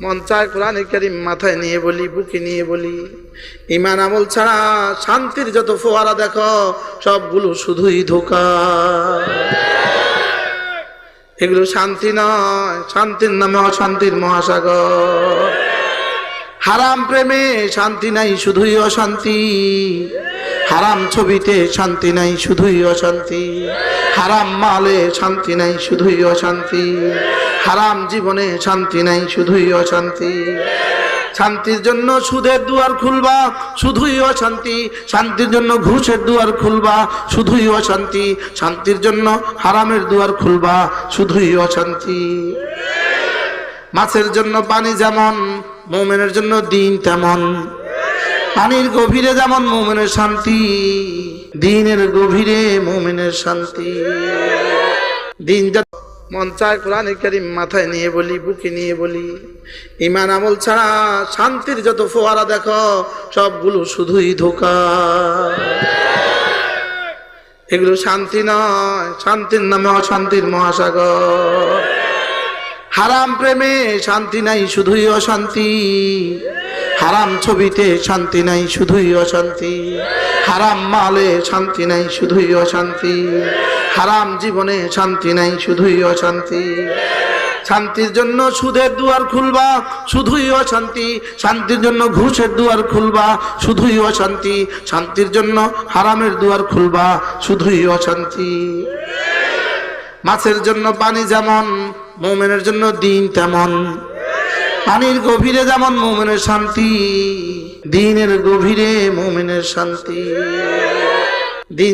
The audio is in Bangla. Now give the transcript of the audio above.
মন চায় কোরআনে কারীম মাথায় নিয়ে বলি, বুকে নিয়ে বলি, ঈমান আমল ছাড়া শান্তির যত ফোয়ারা দেখো সবগুলো শুধুই ধোঁকা। এগুলো শান্তি নয়, শান্তির নামে অশান্তির মহাসাগর। হারাম প্রেমে শান্তি নাই, শুধুই অশান্তি। হারাম ছবিতে শান্তি নাই, শুধুই অশান্তি। হারাম মালে শান্তি নাই, শুধুই অশান্তি। হারাম জীবনে শান্তি নাই, শুধুই অশান্তি। শান্তির জন্য সুদের দুয়ার খুলবা, শুধুই অশান্তি। শান্তির জন্য ঘুষের দুয়ার খুলবা, শুধুই অশান্তি। শান্তির জন্য হারামের দুয়ার খুলবা, শুধুই অশান্তি। মাছের জন্য পানি যেমন, মুমিনের জন্য দিন তেমন। পানির গভীরে যেমন মুমিনের শান্তি, দিনের গভীরে মুমিনের শান্তি। দিন মন চায় কোরআনে কারীম মাথায় নিয়ে বলি, বুকে নিয়ে বলি, ঈমান আমল ছাড়া শান্তির যত ফোয়ারা দেখো সবগুলো শুধুই ধোঁকা। এগুলো শান্তি নয়, শান্তির নামে অশান্তির মহাসাগর। হারাম প্রেমে শান্তি নাই, শুধুই অশান্তি। হারাম ছবিতে শান্তি নাই, শুধুই অশান্তি। হারাম মালে শান্তি নাই, শুধুই অশান্তি। হারাম জীবনে শান্তি নাই, শুধুই অশান্তি। শান্তির জন্য সুদের দুয়ার খুলবা, শুধুই অশান্তি। শান্তির জন্য ঘুষের দুয়ার খুলবা, শুধুই অশান্তি। শান্তির জন্য হারামের দুয়ার খুলবা, শুধুই অশান্তি। মাছের জন্য পানি যেমন, মুমিনের জন্য দিন তেমন। পানির গভীরে যেমন মুমিনের শান্তি, দিনের গভীরে মুমিনের শান্তি। দিন